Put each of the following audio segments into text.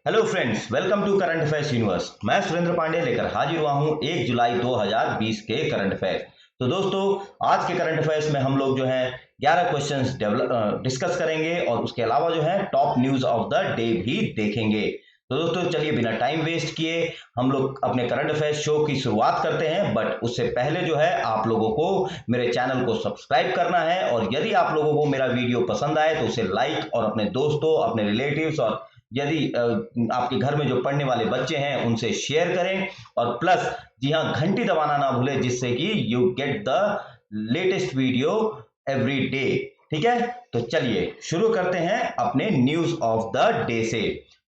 Hello friends, welcome to current affairs universe. मैं सुरेंद्र पांडे लेकर हाजिर हुआ हूं 1 जुलाई 2020 के करंट अफेयर्स। तो दोस्तों, आज के करंट अफेयर्स में हम लोग जो है 11 क्वेश्चंस डिस्कस करेंगे और उसके अलावा जो है top news of the day भी देखेंगे। तो दोस्तों चलिए बिना टाइम वेस्ट किए हम लोग अपने करंट अफेयर्स शो की शुरुआत करते हैं। बट उससे पहले जो है आप लोगों को मेरे चैनल को सब्सक्राइब करना है और यदि आप लोगों को मेरा वीडियो पसंद आए तो उसे लाइक और अपने दोस्तों, अपने रिलेटिव्स और यदि आपके घर में जो पढ़ने वाले बच्चे हैं उनसे शेयर करें। और प्लस जी हाँ, घंटी दबाना ना भूलें जिससे कि you get the latest video every day. ठीक है, तो चलिए शुरू करते हैं अपने न्यूज ऑफ द डे से।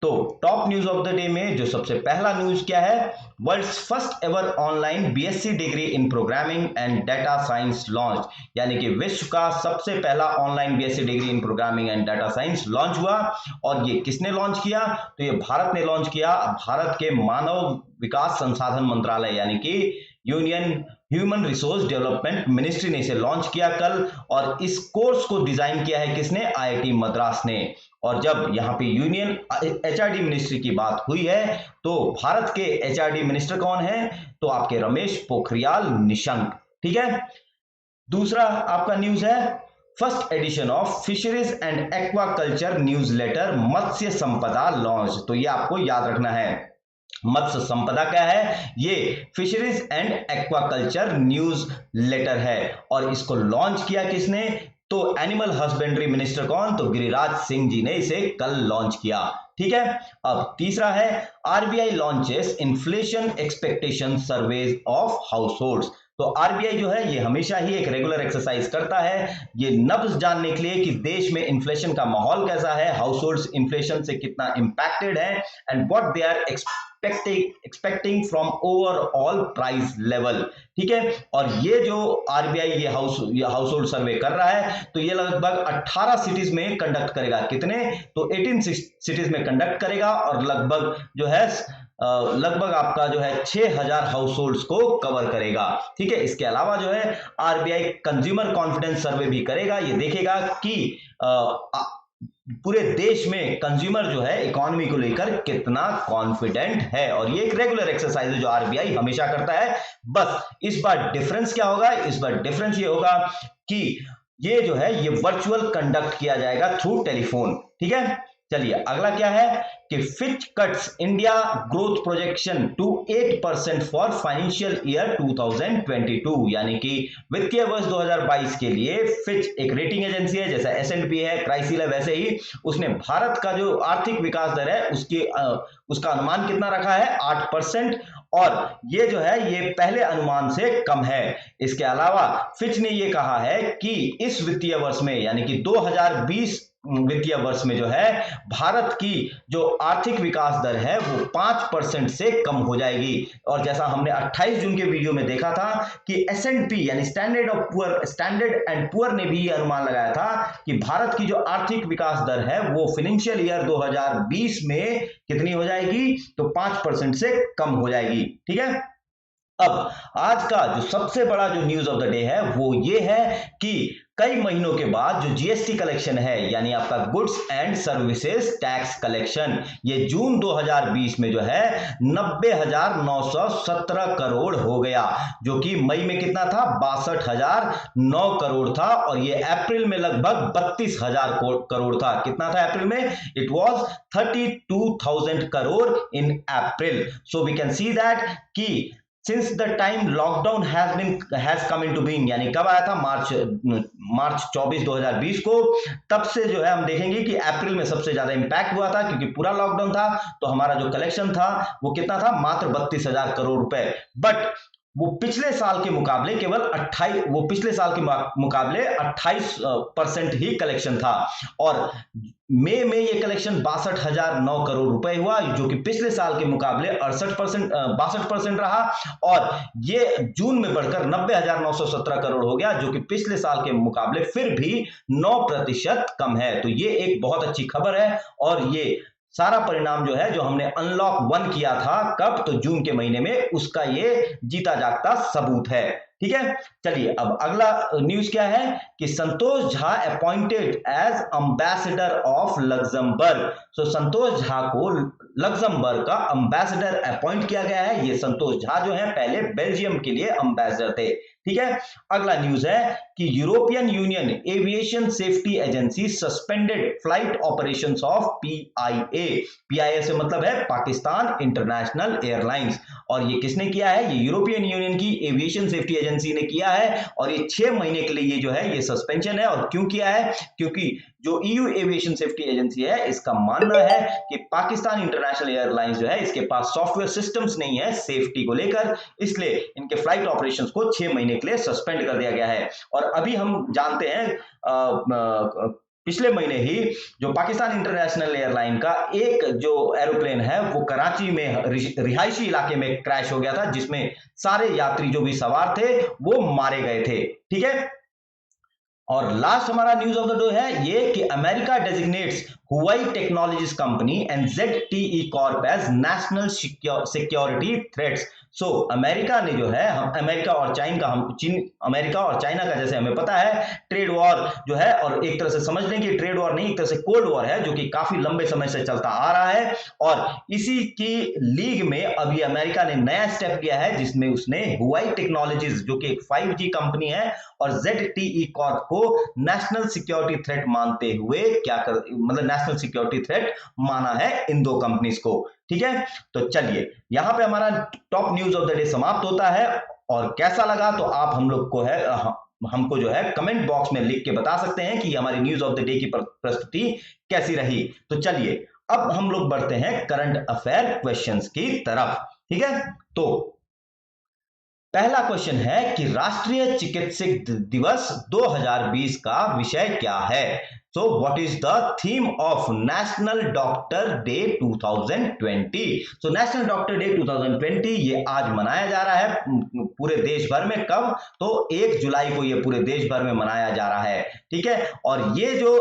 तो top news of the day में जो सबसे पहला न्यूज क्या है, world's first ever online BSc degree in programming and data science launch, यानी कि विश्व का सबसे पहला online BSc degree in programming and data science launch हुआ। और ये किसने लॉन्च किया, तो ये भारत ने लॉन्च किया। भारत के मानव विकास संसाधन मंत्रालय यानी कि union human resource development ministry ने इसे लॉन्च किया कल। और इस कोर्स को डिजाइन किया है किसने, आईआईटी मद्रास ने। और जब यहाँ पे यूनियन एचआरडी मिनिस्ट्री की बात हुई है तो भारत के एचआरडी मिनिस्टर कौन है, तो आपके रमेश पोखरियाल निशंक। ठीक है, दूसरा आपका न्यूज है first edition of fisheries and aquaculture newsletter Matsya Sampada launch. तो ये आपको याद रखना है, मत्स्य संपदा क्या है, ये fisheries and aquaculture newsletter है। और इसको लॉन्च किया किसने, तो एनिमल हस्बेंड्री मिनिस्टर कौन, तो गिरिराज सिंह जी ने इसे कल लॉन्च किया। ठीक है, अब तीसरा है RBI launches inflation expectation surveys of households. तो आरबीआई जो है ये हमेशा ही एक रेगुलर एक्सरसाइज करता है ये नब्ज जानने के लिए कि देश में इन्फ्लेशन का माहौल कैसा है, हाउसहोल्ड्स इन्फ्लेशन से कितना इंपैक्टेड है and what they are expecting from overall price level. ठीक है, और ये जो आरबीआई ये हाउस होल्ड सर्वे कर रहा है तो ये लगभग 18 सिटीज में कंडक्ट करेगा। कितने, तो 18 सिटीज में कंडक्ट करेगा और लगभग जो है लगभग आपका जो है 6000 हाउस होल्ड्स को कवर करेगा। ठीक है, इसके अलावा जो है आरबीआई कंज्यूमर कॉन्फिडेंस सर्वे भी करेगा। ये देखेगा कि पूरे देश में कंज्यूमर जो है इकोनॉमी को लेकर कितना कॉन्फिडेंट है। और ये एक रेगुलर एक्सरसाइज है जो आरबीआई हमेशा करता है। बस इस बार डिफरेंस क्या होगा, इस बार डिफरेंस ये होगा कि ये जो है ये वर्चुअल कंडक्ट किया जाएगा थ्रू टेलीफोन। ठीक है, चलिए अगला क्या है कि Fitch cuts India growth projection to 8% for financial year 2022, यानी कि वित्तीय वर्ष 2022 के लिए फिच एक रेटिंग एजेंसी है, जैसा एस&पी है, क्राइसिल है, वैसे ही उसने भारत का जो आर्थिक विकास दर है उसका अनुमान कितना रखा है, 8%। और ये जो है ये पहले अनुमान से कम है। इसके अलावा फिच ने ये कहा है कि इस वित्तीय वर्ष में यानी कि 2020 वित्तीय वर्ष में जो है भारत की जो आर्थिक विकास दर है वो 5% से कम हो जाएगी। और जैसा हमने 28 जून के वीडियो में देखा था कि एस&पी यानी स्टैंडर्ड एंड पुअर ने भी ये अनुमान लगाया था कि भारत की जो आर्थिक विकास दर है वो फाइनेंशियल ईयर 2020 में कितनी हो जाएगी, तो 5% से कम हो जाएगी। ठीक है, अब आज का जो सबसे बड़ा जो न्यूज ऑफ द डे है वो ये है कि कई महीनों के बाद जो जीएसटी कलेक्शन है यानी आपका goods and services tax collection, ये जून 2020 में जो है 90,917 करोड़ हो गया, जो कि मई में कितना था, 62,009 करोड़ था। और ये अप्रैल में लगभग 32,000 करोड़ था। कितना था अप्रैल में, it was 32,000 crore in April. So we can see that कि since the time lockdown has come into being, यानी कब आया था, मार्च 24 2020 को, तब से जो है हम देखेंगे कि अप्रैल में सबसे ज्यादा इंपैक्ट हुआ था क्योंकि पूरा लॉकडाउन था। तो हमारा जो कलेक्शन था वो कितना था, मात्र 32,000 करोड़ रुपए। बट वो पिछले साल के मुकाबले केवल 28% ही कलेक्शन था। और मई में ये कलेक्शन 62,009 करोड़ रुपए हुआ, जो कि पिछले साल के मुकाबले 62% रहा। और ये जून में बढ़कर 90,917 करोड़ हो गया, जो कि पिछले साल के मुकाबले फिर भी 9% कम है। तो ये एक बहुत अच्छी खबर है। और ये सारा परिणाम जो है जो हमने अनलॉक 1 किया था कब, तो जून के महीने में, उसका ये जीता जागता सबूत है। ठीक है, चलिए अब अगला न्यूज क्या है कि Santosh Jha appointed as ambassador of Luxembourg. So Santosh Jha को लग्जमबर्ग का एम्बेसडर अपॉइंट किया गया है। ये संतोष झा जो है पहले बेल्जियम के लिए एम्बेसडर थे। ठीक है, अगला न्यूज है कि European union aviation safety agency suspended flight operations of PIA. PIA से मतलब है पाकिस्तान इंटरनेशनल एयरलाइंस, और ये किसने किया है? ये यूरोपियन यूनियन की एविएशन सेफ्टी एजेंसी ने किया है, और ये 6 महीने के लिए ये जो है ये सस्पेंशन है। और क्यों किया है? क्योंकि जो ईयू एविएशन सेफ्टी एजेंसी है इसका मानना है कि पाकिस्तान इंटरनेशनल एयरलाइंस जो है इसके पास सॉफ्टवेयर सिस्टम्स नहीं है सेफ्टी को लेकर, इसलिए इनके फ्लाइट ऑपरेशंस को 6 महीने के लिए सस्पेंड कर दिया गया है। और अभी हम जानते हैं पिछले महीने ही जो पाकिस्तान इंटरनेशनल एयरलाइन का एक जो एरोप्लेन है वो कराची में रिहायशी इलाके में क्रैश हो गया था, जिसमें सारे यात्री जो भी सवार थे वो मारे गए थे। ठीक है, और लास्ट हमारा न्यूज ऑफ द डे है ये कि America designates Huawei technologies company and ZTE corp as national security threats. So America ने जो है अमेरिका और चाइना का जैसे हमें पता है ट्रेड वॉर जो है, और एक तरह से समझ लें कि ट्रेड वॉर नहीं, एक तरह से कोल्ड वॉर है जो कि काफी लंबे समय से चलता आ रहा है। और इसी की लीग में अभी अमेरिका ने नया स्टेप लिया है जिसमें उसने हुआई टेक्नोलॉजीज जो कि एक 5G कंपनी है और ZTE कॉर्प को नेशनल सिक्योरिटी थ्रेट मानते हुए मतलब नेशनल सिक्योरिटी थ्रेट माना है इन दो कंपनीज को। ठीक है, तो चलिए यहां पे हमारा top news of the day समाप्त होता है। और कैसा लगा तो आप हम लोग को है हमको जो है कमेंट बॉक्स में लिख के बता सकते हैं कि हमारी न्यूज ऑफ द डे की प्रस्तुति कैसी रही। तो चलिए अब हम लोग बढ़ते हैं करंट अफेयर क्वेश्चंस की तरफ। ठीक है, तो पहला क्वेश्चन है कि राष्ट्रीय चिकित्सक दिवस 2020 का विषय क्या है? So what is the theme of National Doctor Day 2020? So National Doctor Day 2020 ये आज मनाया जा रहा है पूरे देश भर में। कब? तो 1 जुलाई को ये पूरे देश भर में मनाया जा रहा है। ठीक है, और ये जो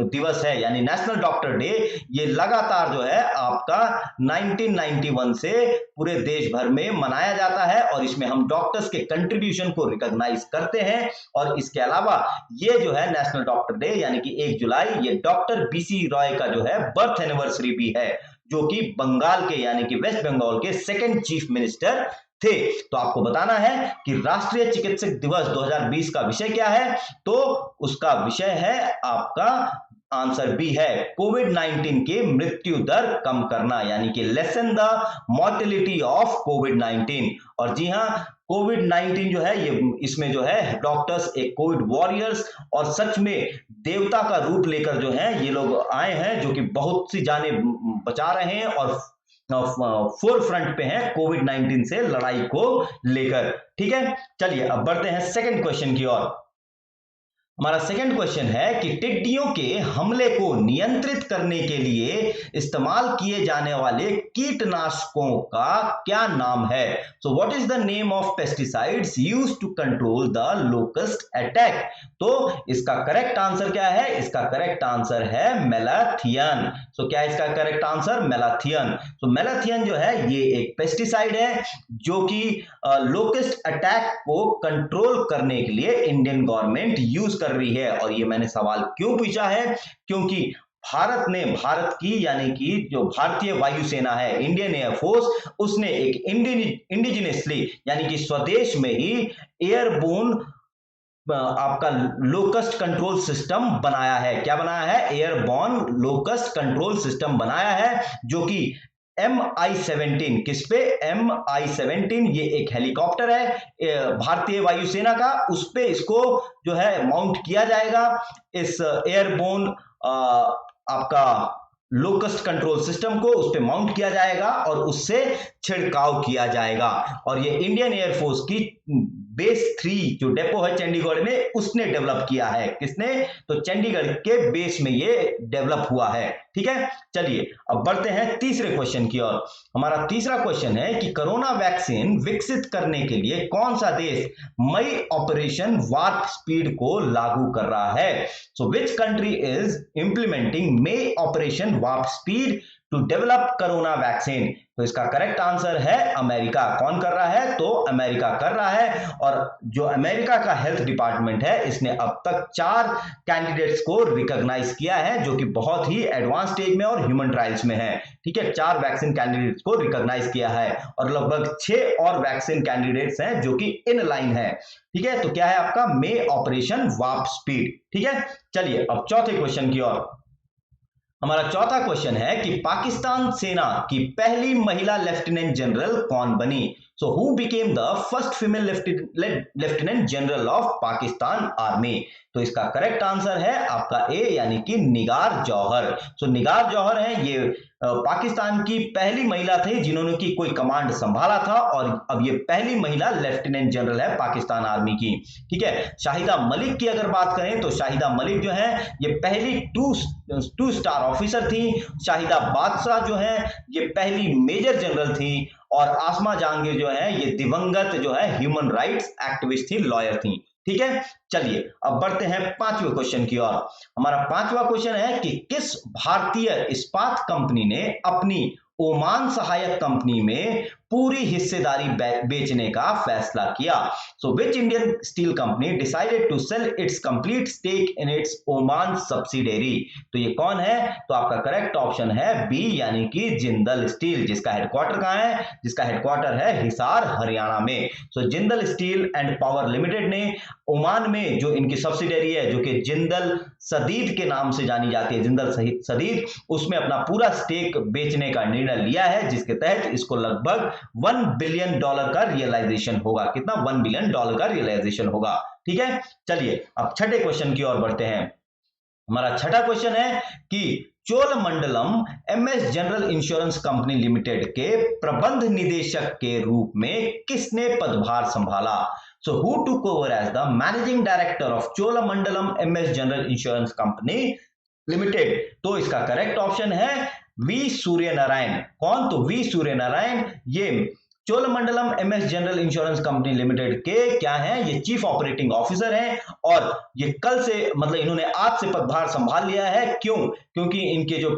दिवस है यानी नेशनल डॉक्टर डे ये लगातार जो है आपका 1991 से पूरे देश भर में मनाया जाता है, और इसमें हम डॉक्टर्स के कंट्रीब्यूशन को रिकॉग्नाइज करते हैं। और इसके अलावा ये जो है नेशनल डॉक्टर डे यानी 1 जुलाई ये डॉक्टर BC रॉय का जो है बर्थ एनिवर्सरी भी है, जो कि बंगाल के यानी कि वेस्ट बंगाल के 2nd चीफ मिनिस्टर थे। तो आपको बताना है कि राष्ट्रीय चिकित्सक दिवस 2020 का विषय क्या है? तो उसका विषय है आपका आंसर बी है कोविड-19 के मृत्यु दर कम करना, यानी कि लेसन द मॉर्टेलिटी ऑफ कोविड-19। और जी हाँ, कोविड-19 जो है ये इसमें जो है डॉक्टर्स एक कोविड वॉरियर्स और सच में देवता का रूप लेकर जो है ये लोग आए हैं, जो कि बहुत सी जानें बचा रहे हैं और फोर फ्रंट पे हैं कोविड-19 से लड़ाई को लेकर। ठीक है, चलिए अब बढ़ते हैं सेकंड क्वेश्चन की ओर। हमारा सेकंड क्वेश्चन है कि टिड्डियों के हमले को नियंत्रित करने के लिए इस्तेमाल किए जाने वाले कीटनाशकों का क्या नाम है? So what is the name of pesticides used to control the locust attack? तो इसका करेक्ट आंसर क्या है? इसका करेक्ट आंसर है मेलाथियन। सो क्या इसका करेक्ट आंसर? मेलाथियन। तो मेलाथियन जो है ये एक पेस्टिसाइड है जो कि लोकस्ट अटैक को कंट्रोल करने के लिए इंडियन गवर्नमेंट यूज कर रही है। और ये मैंने सवाल क्यों पूछा है? क्योंकि भारत की यानी कि जो भारतीय वायुसेना है इंडियन एयरफोर्स, उसने एक इंडिजिनियसली यानी कि स्वदेश में ही एयरबोर्न आपका लोकस्ट कंट्रोल सिस्टम बनाया है। क्या बनाया है? एयरबोर्न लोकस्ट कंट्रोल सिस्टम बनाया है, जो कि MI-17 किस पे? MI-17 ये एक हेलीकॉप्टर है भारतीय वायुसेना का, उस पे इसको जो है माउंट किया जाएगा। इस एयरबोर्न आपका लोकस्ट कंट्रोल सिस्टम को उस पे माउंट किया जाएगा और उससे छिड़काव किया जाएगा। और ये इंडियन एयरफोर्स की बेस 3 जो डेपो है चंडीगढ़ में, उसने डेवलप किया है। किसने? तो चंडीगढ़ के बेस में ये डेवलप हुआ है। ठीक है, चलिए अब बढ़ते हैं तीसरे क्वेश्चन की ओर। हमारा तीसरा क्वेश्चन है कि कोरोना वैक्सीन विकसित करने के लिए कौन सा देश मई ऑपरेशन वार्प स्पीड को लागू कर रहा है? So which country is implementing may operation warp speed to develop corona vaccine? तो इसका करेक्ट आंसर है अमेरिका। कौन कर रहा है? तो अमेरिका कर रहा है। और जो अमेरिका का हेल्थ डिपार्टमेंट है, इसने अब तक 4 कैंडिडेट्स को रिकॉग्नाइज किया है जो कि बहुत ही एडवांस स्टेज में और ह्यूमन ट्रायल्स में है। ठीक है, 4 वैक्सीन कैंडिडेट्स को रिकॉग्नाइज किया है और लगभग 6 और वैक्सीन कैंडिडेट्स हैं जो कि इन लाइन है। ठीक है, तो क्या है आपका? मे ऑपरेशन वार्प स्पीड। ठीक है, चलिए अब चौथे क्वेश्चन की ओर। हमारा चौथा क्वेश्चन है कि पाकिस्तान सेना की पहली महिला लेफ्टिनेंट जनरल कौन बनी? So who became the first female lieutenant general of Pakistan army? तो इसका करेक्ट आंसर है आपका ए, यानी कि निगार जौहर। सो निगार जौहर है ये पाकिस्तान की पहली महिला थी जिन्होंने की कोई कमांड संभाला था और अब ये पहली महिला लेफ्टिनेंट जनरल है पाकिस्तान आर्मी की। ठीक है, शाहिदा मलिक की अगर बात करें तो शाहिदा मलिक जो है ये पहली टू स्टार ऑफिसर थी। शाहिदा बादशाह जो है ये पहली मेजर जनरल थी और आसमा जहांगीर जो है ये दिवंगत जो है ह्यूमन राइट्स एक्टिविस्ट थी, लॉयर थी। ठीक है, चलिए अब बढ़ते हैं पांचवें क्वेश्चन की ओर। हमारा पांचवा क्वेश्चन है कि किस भारतीय इस्पात कंपनी ने अपनी ओमान सहायक कंपनी में पूरी हिस्सेदारी बेचने का फैसला किया? So which Indian steel company decided to sell its complete stake in its Oman subsidiary? तो ये कौन है? तो आपका करेक्ट ऑप्शन है बी, यानी कि जिंदल स्टील, जिसका हेडक्वार्टर कहां है? जिसका हेडक्वार्टर है हिसार, हरियाणा में। So Jindal steel and power limited ने ओमान में जो इनकी सब्सिडियरी है जो कि जिंदल सदीद के नाम से जानी जाती है, जिंदल सदीद, उसमें अपना पूरा स्टेक बेचने का निर्णय लिया है, जिसके तहत इसको लगभग $1 बिलियन का रियलाइजेशन होगा। कितना? $1 बिलियन का रियलाइजेशन होगा। ठीक है, चलिए अब छठे क्वेश्चन की ओर बढ़ते हैं। हमारा छठा क्वेश्चन है कि Cholamandalam MS general insurance company limited के प्रबंध निदेशक के रूप में किसने पदभार संभाला? So who took over as the managing director of Cholamandalam MS General Insurance Company Limited? तो इसका करेक्ट ऑप्शन है वी सूर्य नारायण। कौन? तो वी सूर्य नारायण ये Cholamandalam MS general insurance company limited के क्या हैं? ये चीफ ऑपरेटिंग ऑफिसर हैं और ये कल से मतलब इन्होंने आज से पदभार संभाल लिया है। क्यों? क्योंकि इनके जो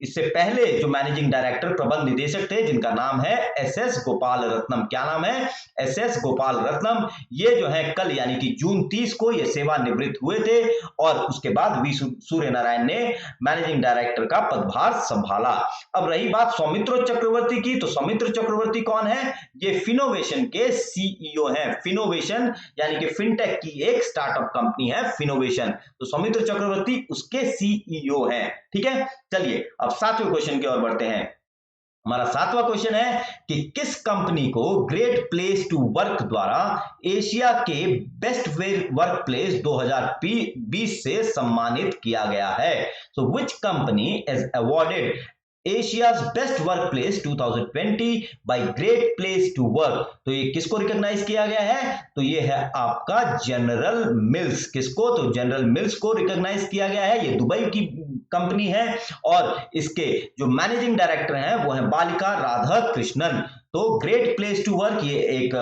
इससे पहले जो मैनेजिंग डायरेक्टर प्रबंध निदेशक थे जिनका नाम है एसएस गोपाल रत्नम। क्या नाम है? एसएस गोपाल रत्नम। ये जो है कल यानी कि जून 30 को ये सेवानिवृत्त हुए थे और उसके बाद वी सूर्य नारायण ने मैनेजिंग डायरेक्टर का पदभार संभाला। अब रही बात सौमित्र चक्रवर्ती की, तो सौमित्र चक्रवर्ती कौन है? ये फिनोवेशन के सीईओ हैं। फिनोवेशन यानी कि फिनटेक की एक स्टार्टअप कंपनी है फिनोवेशन, तो सौमित्र चक्रवर्ती उसके सीईओ हैं। ठीक है, चलिए अब सातवें क्वेश्चन की ओर बढ़ते हैं। हमारा सातवां क्वेश्चन है कि किस कंपनी को ग्रेट प्लेस टू वर्क द्वारा एशिया के बेस्ट वर्क प्लेस 2020 से सम्मानित किया गया है? So which company is awarded Asia's best work place 2020 by great place to work? तो ये किसको रिकॉग्नाइज किया गया है? तो ये है आपका जनरल मिल्स। किसको? तो जनरल मिल्स को रिकॉग्नाइज किया गया है। ये दुबई की कंपनी है और इसके जो मैनेजिंग डायरेक्टर हैं वो है बालिका राधा कृष्णन। तो ग्रेट प्लेस टू वर्क ये एक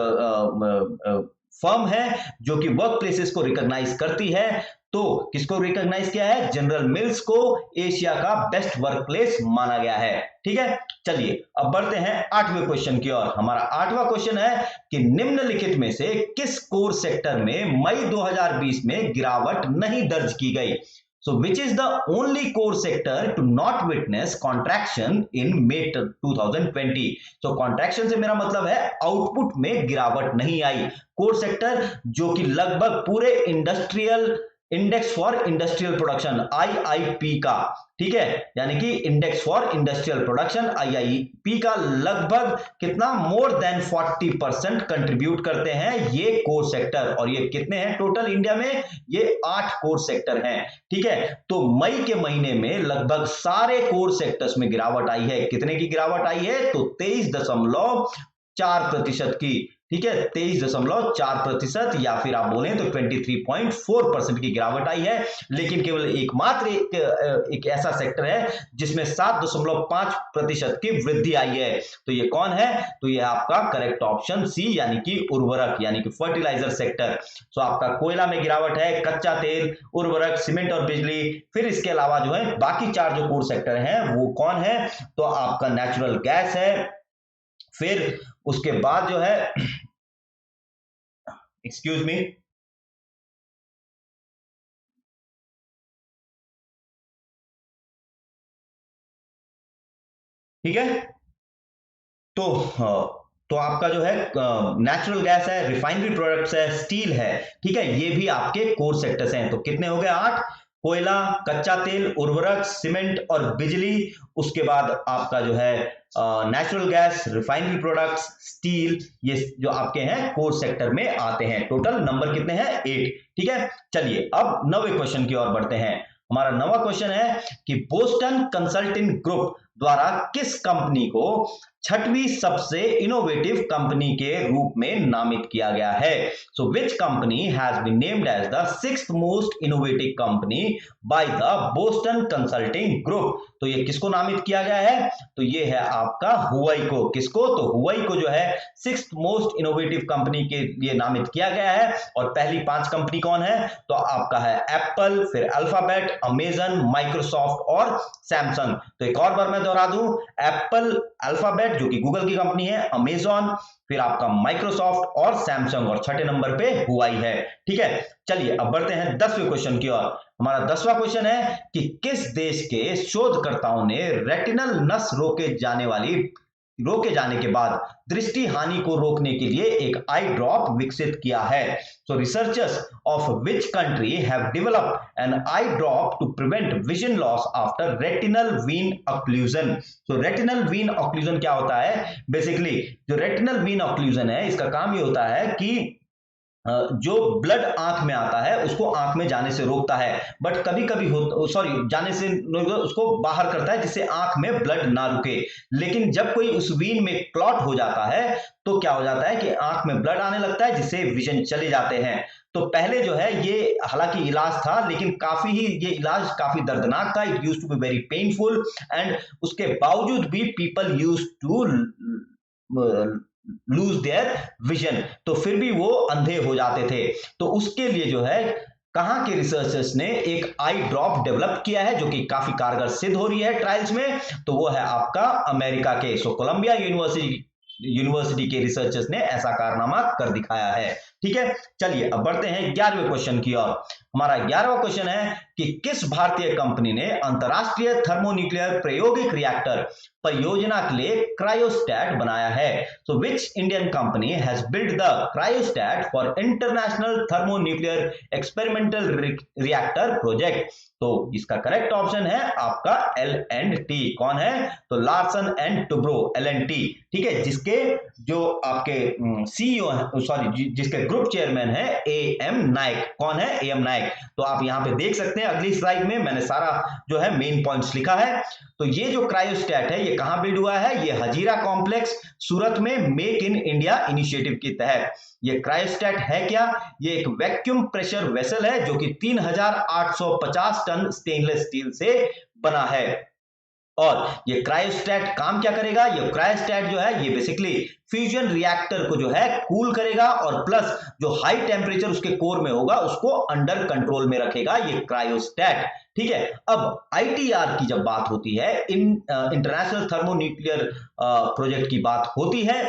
फर्म है जो कि वर्क प्लेसेस को रिकॉग्नाइज करती है। तो किसको रिकॉग्नाइज किया है? जनरल मिल्स को एशिया का बेस्ट वर्क प्लेस माना गया है। ठीक है, चलिए अब बढ़ते हैं आठवें क्वेश्चन की ओर। हमारा आठवां क्वेश्चन है कि निम्नलिखित में से किस कोर सेक्टर में मई 2020 में गिरावट नहीं दर्ज की गई? So which is the only core sector to not witness contraction in May 2020? So contraction से मेरा मतलब है आउटपुट में गिरावट नहीं आई। कोर सेक्टर जो कि लगभग पूरे industrial index for industrial production IIP का, ठीक है, यानी कि index for industrial production IIP का लगभग कितना मोर देन 40% कंट्रीब्यूट करते हैं ये कोर सेक्टर। और ये कितने हैं टोटल इंडिया में? ये 8 कोर सेक्टर हैं। ठीक है, तो मई के महीने में लगभग सारे कोर सेक्टर्स में गिरावट आई है। कितने की गिरावट आई है? तो 23.4% की। ठीक है, 23.4% या फिर आप बोले तो 23.4% की गिरावट आई है। लेकिन केवल एकमात्र एक ऐसा सेक्टर है जिसमें 7.5% की वृद्धि आई है। तो ये कौन है? तो ये आपका करेक्ट ऑप्शन सी यानी कि उर्वरक यानी कि फर्टिलाइजर सेक्टर। तो आपका कोयला में गिरावट है, कच्चा तेल, उर्वरक, सीमेंट और बिजली। फिर इसके अलावा जो है बाकी 4 जो कोर सेक्टर हैं वो कौन है? तो आपका नेचुरल गैस है, फिर उसके बाद जो है एक्सक्यूज मी, ठीक है। तो तो आपका जो है नेचुरल गैस है, रिफाइनरी प्रोडक्ट्स है, स्टील है, ठीक है, ये भी आपके कोर सेक्टर्स हैं। तो कितने हो गए? 8। कोयला, कच्चा तेल, उर्वरक, सीमेंट और बिजली, उसके बाद आपका जो है natural gas, refinery products, steel, ये जो आपके हैं कोर सेक्टर में आते हैं। टोटल नंबर कितने हैं? 8। ठीक है, चलिए अब 9वें क्वेश्चन की ओर बढ़ते हैं। हमारा 9वां क्वेश्चन है कि बोस्टन कंसल्टिंग ग्रुप द्वारा किस कंपनी को 6वीं सबसे इनोवेटिव कंपनी के रूप में नामित किया गया है? So which company has been named as the 6th most innovative company by the Boston consulting group? तो ये किसको नामित किया गया है? तो ये है आपका हुआई को। किसको? तो हुआई को जो है 6th मोस्ट इनोवेटिव कंपनी के लिए नामित किया गया है। और पहली 5 कंपनी कौन है? तो आपका है एप्पल, फिर अल्फाबेट, अमेजन, माइक्रोसॉफ्ट और सैमसंग। तो एक और बार मैं दोहरा दूं, एप्पल, अल्फाबेट जो कि गूगल की कंपनी है, अमेजॉन, फिर आपका माइक्रोसॉफ्ट और सैमसंग, और 6ठे नंबर पे हुआई है। ठीक है, चलिए अब बढ़ते हैं 10वें क्वेश्चन की ओर। हमारा 10वां क्वेश्चन है कि किस देश के शोधकर्ताओं ने रेटिनल नस रोके जाने के बाद दृष्टि हानि को रोकने के लिए एक आई ड्रॉप विकसित किया है? So researchers of which country have developed an eye drop to prevent vision loss after retinal vein occlusion. So retinal vein occlusion क्या होता है? बेसिकली जो रेटिनल वीन ऑक्लूजन है इसका काम ये होता है कि जो ब्लड आंख में आता है उसको आंख में जाने से रोकता है, बट कभी कभी जाने से उसको बाहर करता है जिससे आंख में ब्लड ना रुके। लेकिन जब कोई उस वीन में क्लॉट हो जाता है तो क्या हो जाता है कि आंख में ब्लड आने लगता है जिससे विजन चले जाते हैं। तो पहले जो है ये हालांकि इलाज था, लेकिन ये इलाज काफी दर्दनाक था। It used to be very painful and उसके बावजूद भी people used to lose their vision, तो फिर भी वो अंधे हो जाते थे। तो उसके लिए जो है कहां के रिसर्चर्स ने एक आई ड्रॉप डेवलप किया है जो कि काफी कारगर सिद्ध हो रही है ट्रायल्स में, तो वो है आपका अमेरिका के कोलंबिया यूनिवर्सिटी के रिसर्चर्स ने ऐसा कारनामा कर दिखाया है। ठीक है, चलिए अब बढ़ते हैं 11वें क्वेश्चन की ओर। हमारा 11वां क्वेश्चन है कि किस भारतीय कंपनी ने अंतरराष्ट्रीय थर्मोन्यूक्लियर प्रायोगिक रिएक्टर परियोजना के लिए क्रायोस्टैट बनाया है? So which Indian company has built the cryostat for international thermonuclear experimental reactor project? तो इसका करेक्ट ऑप्शन है आपका L&T। कौन है? तो लार्सन एंड टुब्रो, L&T। ठीक है, जिसके जो आपके सीईओ जिसके ग्रुप चेयरमैन है AM नायक। कौन है? AM नायक। तो आप यहां पे देख सकते हैं अगली स्लाइड में मैंने सारा जो है मेन पॉइंट्स लिखा है। तो ये जो क्रायोस्टैट है ये कहां बिल्ड हुआ है? ये हजीरा कॉम्प्लेक्स सूरत में मेक इन इंडिया इनिशिएटिव के तहत। ये क्रायोस्टैट है क्या? ये एक वैक्यूम प्रेशर वेसल है जो कि 3850 टन स्टेनलेस स्टील से बना है। और ये क्रायोस्टैट काम क्या करेगा? ये क्रायोस्टैट जो है ये बेसिकली फ्यूजन रिएक्टर को जो है कूल करेगा और प्लस जो हाई टेम्परेचर उसके कोर में होगा उसको अंडर कंट्रोल में रखेगा ये क्रायोस्टैट। ठीक है, अब आईटीआर की जब बात होती है, इंटरनेशनल थर्मोन्यूक्लियर प्रोजेक्ट की बात होती है,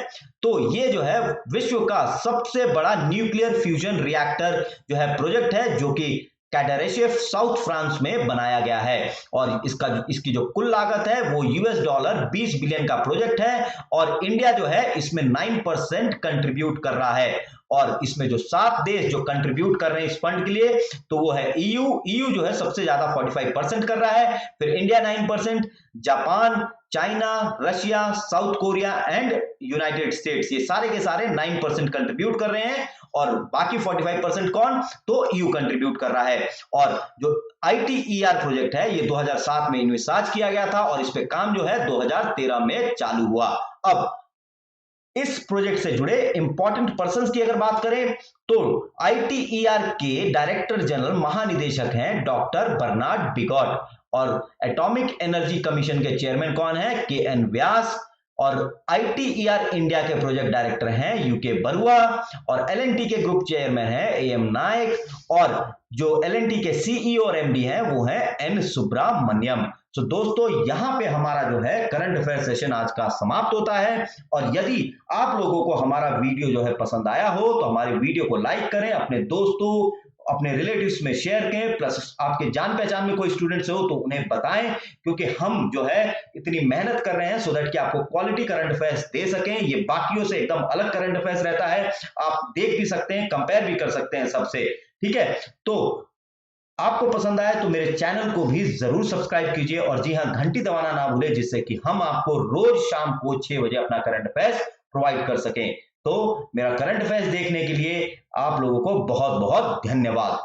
तो ये जो है विश्व का सबसे बड़ा न्यूक्लियर फ्यूजन रिएक्टर जो है प्रोजेक्ट है जो कि कैडरेशेफ साउथ फ्रांस में बनाया गया है। और इसकी जो कुल लागत है वो $20 बिलियन का प्रोजेक्ट है और इंडिया जो है इसमें 9% कंट्रीब्यूट कर रहा है। और इसमें जो 7 देश जो कंट्रीब्यूट कर रहे हैं इस फंड के लिए तो वो है ईयू जो है सबसे ज्यादा 45% कर रहा है, फिर India 9%, Japan, China, Russia, south Korea and United states, ये सारे के सारे 9% कंट्रीब्यूट कर रहे हैं और बाकी 45% कौन? तो ईयू कंट्रीब्यूट कर रहा है। और जो आईटीईआर प्रोजेक्ट है ये 2007 में इन्विसाज किया गया था और इस पे काम जो है 2013 में चालू हुआ। अब इस प्रोजेक्ट से जुड़े इंपॉर्टेंट पर्संस की अगर बात करें तो ITER के डायरेक्टर जनरल महानिदेशक हैं डॉक्टर बर्नार्ड बिगॉट, और एटॉमिक एनर्जी कमीशन के चेयरमैन कौन है? KN व्यास, और ITER इंडिया के प्रोजेक्ट डायरेक्टर हैं UK बरुआ, और LNT के ग्रुप चेयरमैन हैं AM नायक, और जो LNT के CEO और MD हैं वो हैं N सुब्रमण्यम। तो दोस्तों यहां पे हमारा जो है करंट अफेयर सेशन आज का समाप्त होता है। और यदि आप लोगों को हमारा वीडियो जो है पसंद आया हो तो हमारे वीडियो को लाइक करें, अपने दोस्तों अपने रिलेटिव्स में शेयर करें, प्लस आपके जान पहचान में कोई स्टूडेंट्स हो तो उन्हें बताएं, क्योंकि हम जो है इतनी मेहनत कर रहे हैं सो दैट कि आपको क्वालिटी करंट अफेयर्स दे सकें। ये बाकियों से एकदम अलग करंट अफेयर्स रहता है, आप देख भी सकते हैं, कंपेयर भी कर सकते हैं सबसे, ठीक है। तो आपको पसंद आया तो मेरे चैनल को भी जरूर सब्सक्राइब कीजिए, और जी हाँ, घंटी दबाना ना भूलें, जिससे कि हम आपको रोज शाम को 6 बजे अपना करंट अफेयर्स प्रोवाइड कर सकें। तो मेरा करंट अफेयर्स देखने के लिए आप लोगों को बहुत बहुत धन्यवाद।